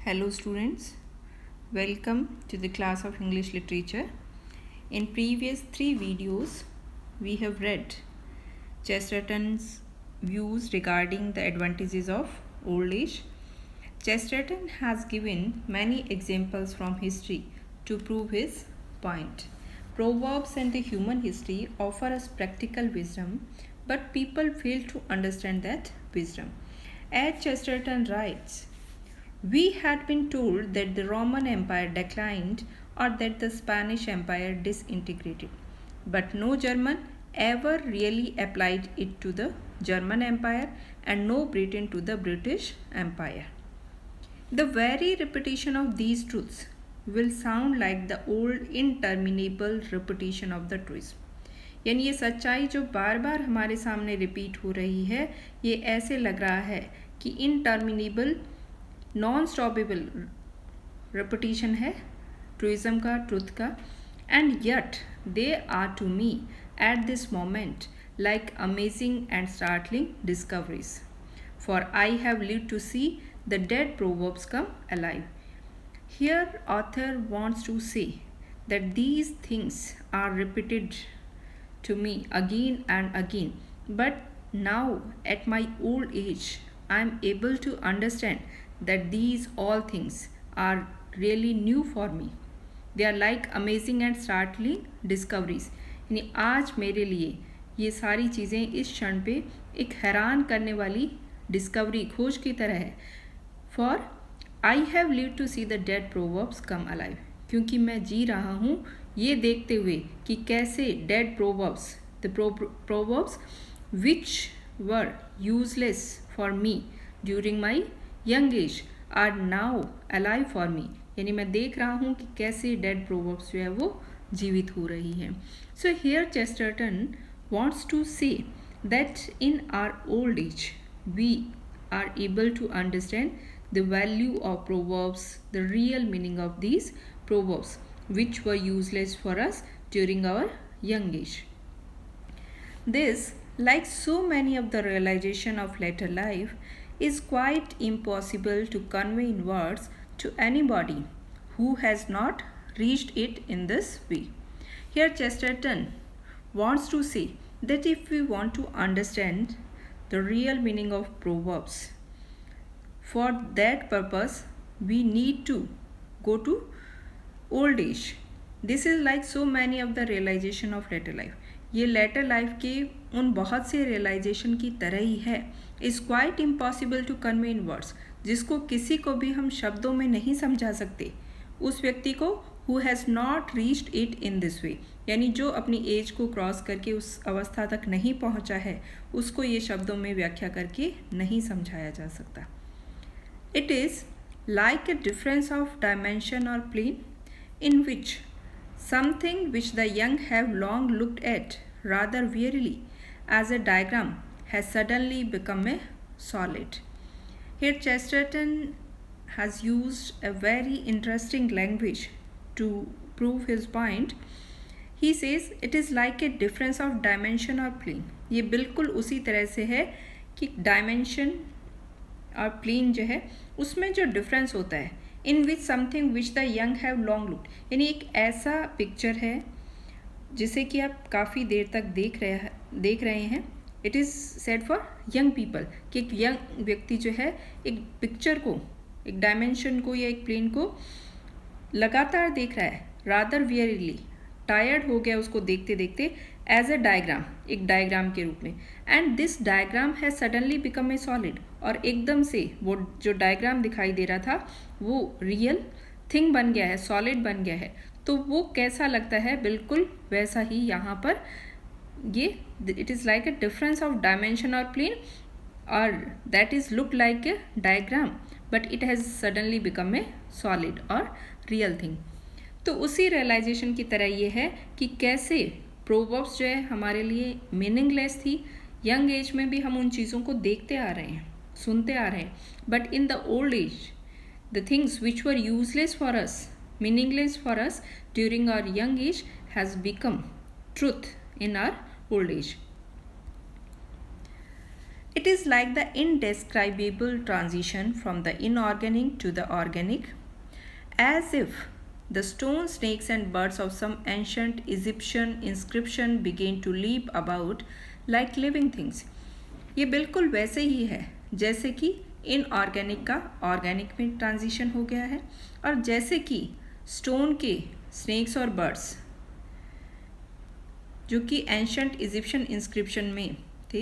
Hello students, welcome to the class of English Literature. In previous 3 videos, we have read Chesterton's views regarding the advantages of old age. Chesterton has given many examples from history to prove his point. Proverbs and the human history offer us practical wisdom, but people fail to understand that wisdom. As Chesterton writes, we had been told that the Roman Empire declined or that the Spanish Empire disintegrated, but no German ever really applied it to the German Empire and no Briton to the British Empire. The very repetition of these truths will sound like the old interminable repetition of the truism. यानी ये सच्चाई जो बार बार हमारे सामने repeat हो रही है, ये ऐसे लग रहा है कि इनटर्मिनेबल नॉन स्टॉपेबल रिपीटिशन है ट्रूइज्म का, ट्रुथ का. And yet they are to me at this moment like amazing and startling discoveries, for I have lived to see the dead proverbs come alive. Here author wants to say that these things are repeated to me again and again, but now at my old age I am able to understand that these all things are really new for me. They are like amazing and startling discoveries. यानी आज मेरे लिए ये सारी चीज़ें इस क्षण पे एक हैरान करने वाली डिस्कवरी, खोज की तरह है. For I have lived to see the dead proverbs come alive. क्योंकि मैं जी रहा हूँ ये देखते हुए कि कैसे dead proverbs, the proverbs which were useless for me during my young age are now alive for me. यानी मैं देख रहा हूँ कि कैसे dead proverbs जो है वो जीवित हो रही हैं. So here Chesterton wants to say that in our old age we are able to understand the value of proverbs, the real meaning of these proverbs which were useless for us during our young age. This, like so many of the realization of later life, is quite impossible to convey in words to anybody who has not reached it in this way. Here Chesterton wants to say that if we want to understand the real meaning of proverbs, for that purpose we need to go to old age. This is like so many of the realization of later life. ये later life के उन बहुत से realization की तरह ही है. Is quite impossible to convey in words, जिसको किसी को भी हम शब्दों में नहीं समझा सकते. उस व्यक्ति को who has not reached it in this way, यानी जो अपनी एज को क्रॉस करके उस अवस्था तक नहीं पहुंचा है, उसको ये शब्दों में व्याख्या करके नहीं समझाया जा सकता. It is like a difference of dimension or plane in which something which the young have long looked at rather wearily as a diagram has suddenly become a solid. Here Chesterton has used a very interesting language to prove his point. He says it is like a difference of dimension or plane. ये बिल्कुल उसी तरह से है कि dimension और plane जो है उसमें जो डिफरेंस होता है, in which something which the young have long looked, यानी एक ऐसा पिक्चर है जिसे कि आप काफ़ी देर तक देख रहे हैं. It is said for young people कि एक यंग व्यक्ति जो है एक पिक्चर को, एक डायमेंशन को या एक प्लेन को लगातार देख रहा है. रादर वियरली, टायर्ड हो गया उसको देखते देखते, एज अ डायग्राम, एक डायग्राम के रूप में. एंड दिस डायग्राम है सडनली बिकम ए सॉलिड, और एकदम से वो जो डायग्राम दिखाई दे रहा था वो रियल थिंग बन गया है, सॉलिड बन गया है. तो वो कैसा लगता है, बिल्कुल वैसा ही यहाँ पर ये it is like a difference of dimension और प्लेन, और that is look like a diagram but it has suddenly become a solid और रियल थिंग. तो उसी रियलाइजेशन की तरह ये है कि कैसे प्रोवर्ब्स जो है हमारे लिए मीनिंगलेस थी. यंग एज में भी हम उन चीज़ों को देखते आ रहे हैं, सुनते आ रहे हैं, but in the old age the things which were useless for us, meaningless for us during our young age has become truth in our old age. It is like the indescribable transition from the inorganic to the organic, as if the stone, snakes, and birds of some ancient Egyptian inscription began to leap about like living things. ये बिल्कुल वैसे ही है जैसे कि inorganic का organic में transition हो गया है, और जैसे कि स्टोन के स्नेक्स और बर्ड्स जो कि एंशंट इजिप्शियन इंस्क्रिप्शन में थे.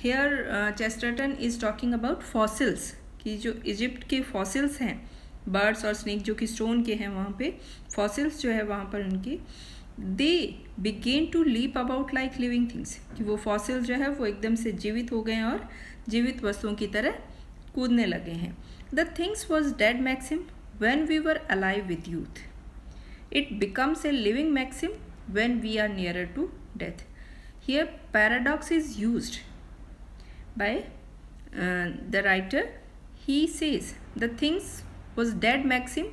Here Chesterton is talking about fossils, कि जो इजिप्ट के फॉसिल्स हैं, बर्ड्स और स्नेक जो कि स्टोन के हैं, वहाँ पे फॉसिल्स जो है वहाँ पर उनके, they begin to leap about like living things, कि वो फॉसिल जो है वो एकदम से जीवित हो गए हैं और जीवित वस्तुओं की तरह कूदने लगे हैं. The things was dead maxim when we were alive with youth. It becomes a living maxim when we are nearer to death. Here paradox is used by the writer. He says the things was dead maxim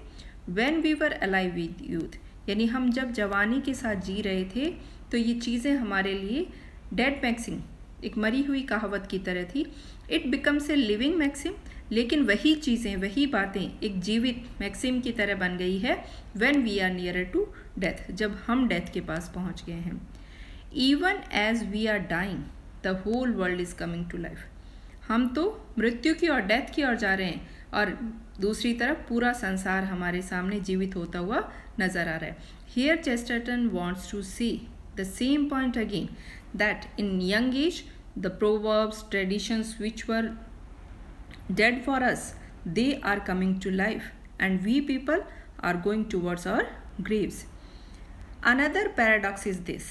when we were alive with youth. यानी हम जब जवानी के साथ जी रहे थे तो ये चीज़ें हमारे लिए डेड मैक्सिम, एक मरी हुई कहावत की तरह थी. It becomes a living maxim, लेकिन वही चीज़ें, वही बातें एक जीवित मैक्सिम की तरह बन गई है when we are nearer to death, जब हम डेथ के पास पहुंच गए हैं. Even as we are dying the whole world is coming to life. हम तो मृत्यु की और डेथ की ओर जा रहे हैं और दूसरी तरफ पूरा संसार हमारे सामने जीवित होता हुआ नज़र आ रहा है. Here Chesterton wants to see the same point again, that in young age the proverbs, traditions which were dead for us, they are coming to life, and we people are going towards our graves. Another paradox is this.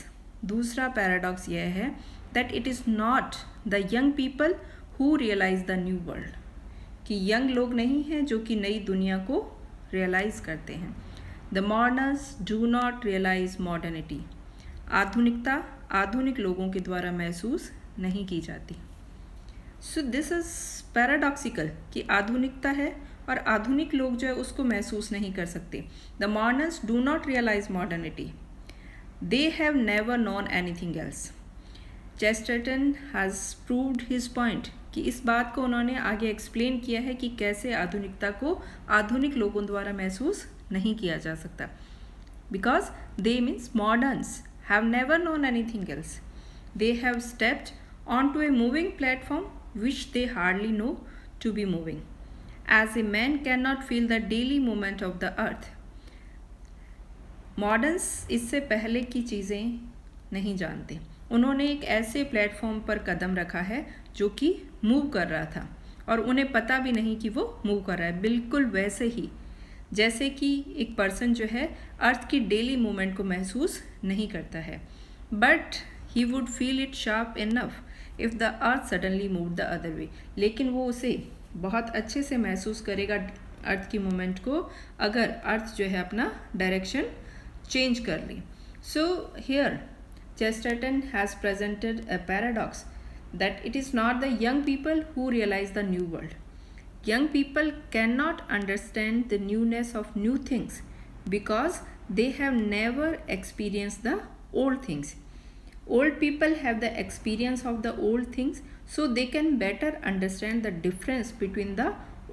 दूसरा paradox यह है that it is not the young people who realize the new world, कि young लोग नहीं हैं जो कि नई दुनिया को realize करते हैं. The moderners do not realize modernity. आधुनिकता आधुनिक लोगों के द्वारा महसूस नहीं की जाती. सो दिस इज़ पैराडॉक्सिकल, कि आधुनिकता है और आधुनिक लोग जो है उसको महसूस नहीं कर सकते. The moderns do not realise modernity, they have never known anything else. Chesterton has proved his point, कि इस बात को उन्होंने आगे एक्सप्लेन किया है कि कैसे आधुनिकता को आधुनिक लोगों द्वारा महसूस नहीं किया जा सकता. Because they means moderns have never known anything else. They have stepped on to a moving platform which they hardly know to be moving, as a man cannot feel the daily movement of the earth. Moderns इससे पहले की चीज़ें नहीं जानते. उन्होंने एक ऐसे platform पर कदम रखा है जो कि मूव कर रहा था और उन्हें पता भी नहीं कि वो मूव कर रहा है. बिल्कुल वैसे ही जैसे कि एक पर्सन जो है अर्थ की डेली मूवमेंट को महसूस नहीं करता है, but he would feel it sharp enough if the earth suddenly move the other way. लेकिन वो उसे बहुत अच्छे से महसूस करेगा अर्थ की मूवमेंट को अगर अर्थ जो है अपना डायरेक्शन चेंज कर ले. So here Chesterton has presented a paradox that it is not the young people who realise the new world. Young people can not understand the newness of new things because they have never experience the old things. Old people have the experience of the old things, so they can better understand the difference between the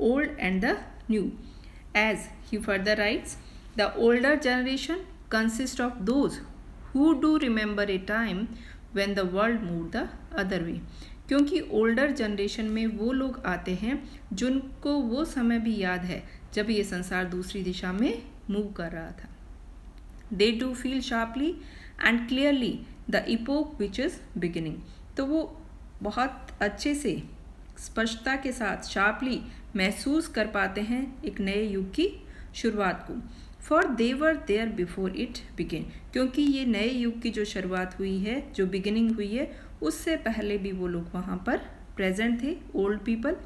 old and the new. As he further writes, the older generation consists of those who do remember a time when the world moved the other way. क्योंकि older generation में वो लोग आते हैं जिनको वो समय भी याद है जब ये संसार दूसरी दिशा में मूव कर रहा था. They do feel sharply and clearly the epoch which is beginning. तो वो बहुत अच्छे से स्पष्टता के साथ शार्पली महसूस कर पाते हैं एक नए युग की शुरुआत को. For they were there before it begin, क्योंकि ये नए युग की जो शुरुआत हुई है, जो बिगिनिंग हुई है, उससे पहले भी वो लोग वहाँ पर प्रेजेंट थे, old people.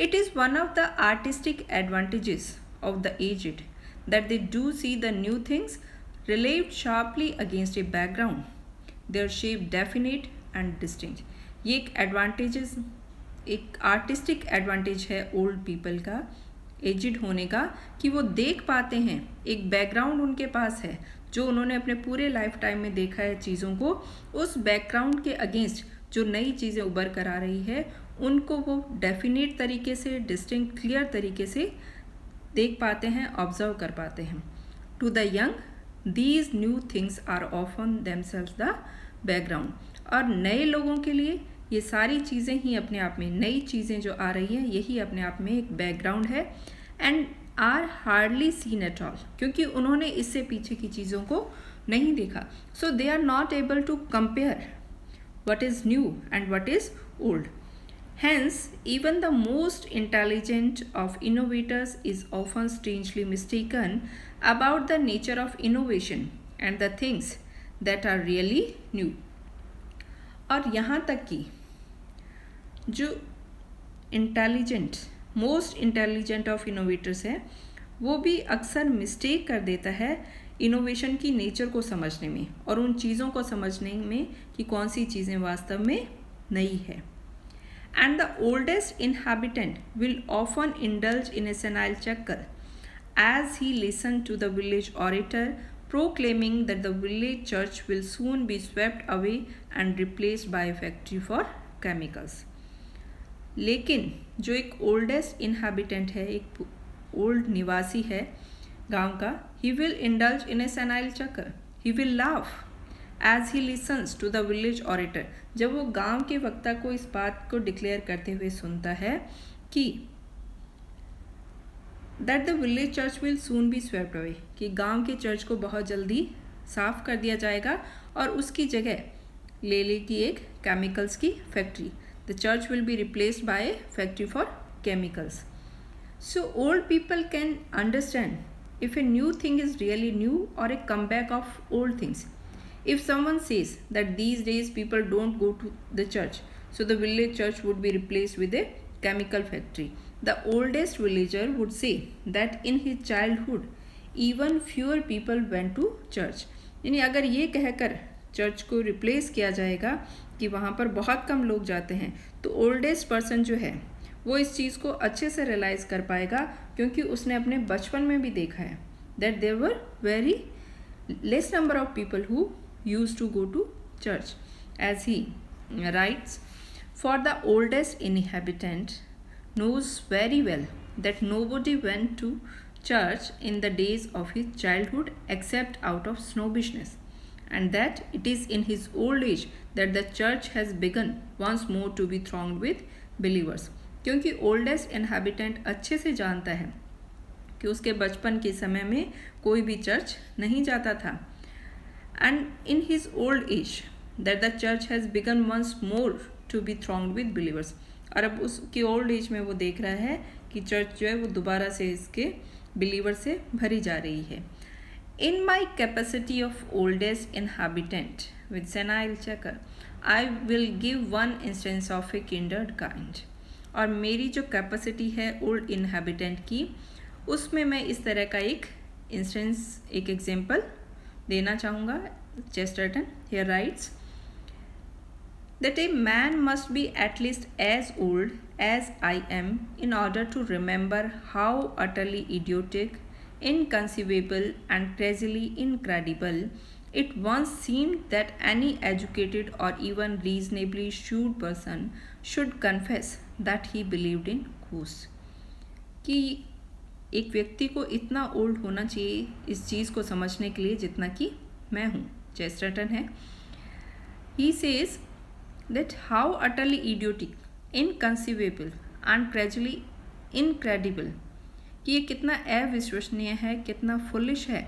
It is one of the artistic advantages of the aged that they do see the new things relieved sharply against a background, their shape definite and distinct. ये एक एडवांटेजेस, एक artistic advantage है old people का, edged होने का, कि वो देख पाते हैं, एक बैकग्राउंड उनके पास है जो उन्होंने अपने पूरे लाइफ टाइम में देखा है चीज़ों को, उस बैकग्राउंड के अगेंस्ट जो नई चीज़ें उभर कर आ रही है उनको वो डेफिनेट तरीके से, डिस्टिंक्ट क्लियर तरीके से देख पाते हैं, ऑब्जर्व कर पाते हैं. To the young these new things are often themselves the background. और नए लोगों के लिए ये सारी चीज़ें ही अपने आप में, नई चीज़ें जो आ रही हैं यही अपने आप में एक बैकग्राउंड है. And are hardly seen at all, क्योंकि उन्होंने इससे पीछे की चीज़ों को नहीं देखा. So they are not able to compare what is new and what is old. Hence, even the most intelligent of innovators is often strangely mistaken about the nature of innovation and the things that are really new. और यहाँ तक कि जो most intelligent of innovators है वो भी अक्सर mistake कर देता है इनोवेशन की नेचर को समझने में और उन चीज़ों को समझने में कि कौन सी चीज़ें वास्तव में नई है. And the oldest inhabitant will often indulge in a senile चक्कर as he listen to the village orator proclaiming that the village church will soon be swept away and replaced by factory for chemicals. लेकिन जो एक oldest inhabitant है, एक old निवासी है गांव का, he will indulge in a senile चक्कर. He will laugh as he listens to the village orator. जब वो गांव के वक्ता को इस बात को डिक्लेयर करते हुए सुनता है कि that the village church will soon be swept away, कि गांव के चर्च को बहुत जल्दी साफ कर दिया जाएगा और उसकी जगह ले लेगी एक केमिकल्स की factory. The church will be replaced by a factory for chemicals. So old people can understand if a new thing is really new or a comeback of old things. If someone says that these days people don't go to the church, so the village church would be replaced with a chemical factory, the oldest villager would say that in his childhood even fewer people went to church. यानी अगर ये कहकर church को replace किया जाएगा कि वहाँ पर बहुत कम लोग जाते हैं, तो ओल्डेस्ट पर्सन जो है वो इस चीज़ को अच्छे से रियलाइज़ कर पाएगा, क्योंकि उसने अपने बचपन में भी देखा है that there were very less number of people who used to go to church. As he writes, for the oldest inhabitant knows very well that nobody went to church in the days of his childhood except out of snobbishness, and that it is in his old age that the church has begun once more to be thronged with believers. क्योंकि oldest inhabitant अच्छे से जानता है कि उसके बचपन के समय में कोई भी चर्च नहीं जाता था. And in his old age that the church has begun once more to be thronged with believers. और अब उसकी ओल्ड एज में वो देख रहा है कि चर्च जो है वो दोबारा से इसके बिलीवर से भरी जा रही है. In my capacity of oldest inhabitant with senile चक्कर I will give one instance of a kindred kind. और मेरी जो कैपेसिटी है ओल्ड इनहैबिटेंट की, उसमें मैं इस तरह का एक इंस्टेंस, एक एग्जाम्पल देना चाहूँगा. Chesterton here rights that a man must be at least as old as I am in order to remember how utterly idiotic, inconceivable and crazily incredible it once seemed that any educated or even reasonably shrewd person should confess that he believed in ghosts. कि एक व्यक्ति को इतना old होना चाहिए इस चीज़ को समझने के लिए जितना कि मैं हूँ. चेस्टरटन है. He says that how utterly idiotic, inconceivable and crazily incredible, कि ये कितना अविश्वसनीय है, कितना फुलिश है,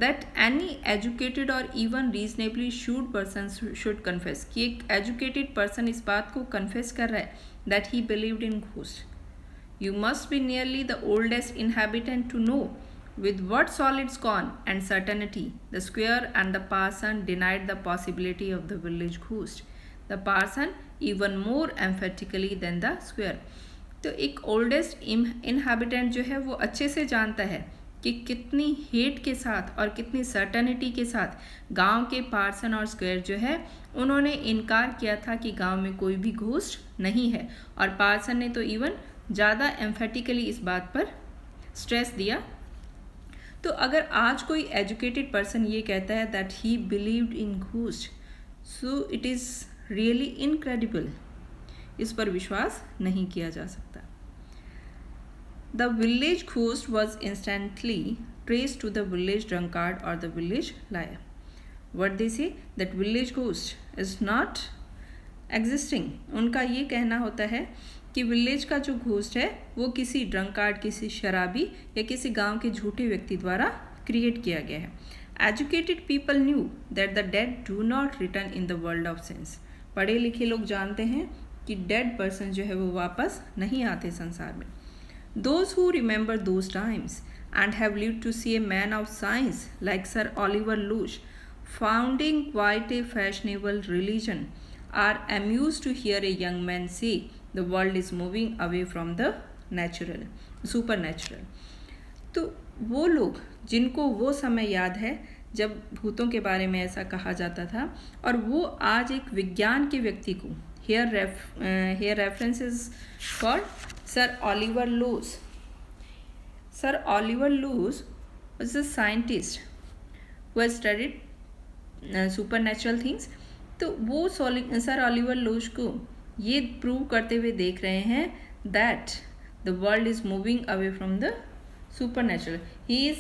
that any educated or even reasonably shrewd person should confess, कि एक educated person इस बात को confess कर रहा है that he believed in ghosts. You must be nearly the oldest inhabitant to know with what solid scorn and certainty the squire and the parson denied the possibility of the village ghost. The parson even more emphatically than the square. तो एक oldest inhabitant जो है वो अच्छे से जानता है कि कितनी हेट के साथ और कितनी सर्टेनिटी के साथ गांव के पार्सन और स्क्वायर जो है उन्होंने इनकार किया था कि गांव में कोई भी घोस्ट नहीं है, और पार्सन ने तो इवन ज़्यादा एम्फेटिकली इस बात पर स्ट्रेस दिया. तो अगर आज कोई एजुकेटेड पर्सन ये कहता है that he believed in ghost, so it is really incredible, इस पर विश्वास नहीं किया जा सकता। The village ghost was instantly traced to the village drunkard और the village liar. What they say that village ghost is not existing. उनका ये कहना होता है कि विलेज का जो घोस्ट है वो किसी ड्रंकार्ड, किसी शराबी या किसी गांव के झूठे व्यक्ति द्वारा क्रिएट किया गया है। Educated people knew that the dead do not return in the world of sense. पढ़े लिखे लोग जानते हैं कि डेड पर्सन जो है वो वापस नहीं आते संसार में। Those who remember those times and have lived to see a man of science like sir Oliver Lodge founding quite a fashionable religion are amused to hear a young man say the world is moving away from the natural, supernatural. तो वो लोग जिनको वो समय याद है जब भूतों के बारे में ऐसा कहा जाता था, और वो आज एक विज्ञान के व्यक्ति को, here reference is for Sir Oliver Lewis. Sir Oliver Lewis was a scientist who has studied supernatural things. तो वो सर ओलिवर लूश को ये प्रूव करते हुए देख रहे हैं that the world is moving away from the supernatural. He is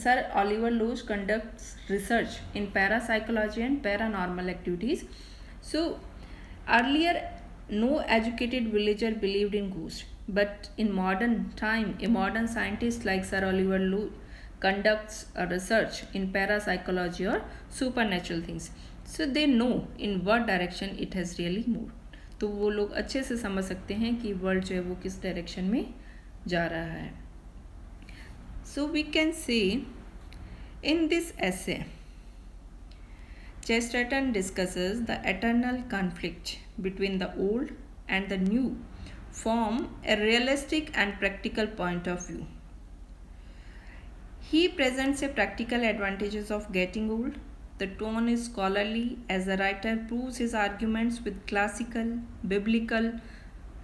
sir Oliver Lodge conducts research in parapsychology and paranormal activities. So earlier no educated villager believed in ghosts, but in modern time a modern scientist like Sir Oliver Lewis conducts a research in parapsychology or supernatural things, so they know in what direction it has really moved. तो वो लोग अच्छे से समझ सकते हैं कि world जो है वो किस डायरेक्शन में जा रहा है। So we can say in this essay Chesterton discusses the eternal conflict between the old and the new from a realistic and practical point of view. He presents a practical advantages of getting old. The tone is scholarly as the writer proves his arguments with classical, biblical,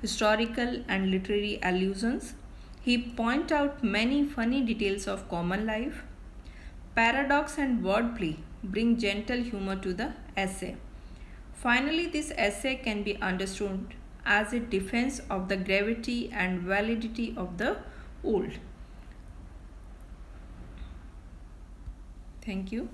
historical and literary allusions. He points out many funny details of common life. Paradox and wordplay bring gentle humor to the essay. Finally, this essay can be understood as a defense of the gravity and validity of the old. Thank you.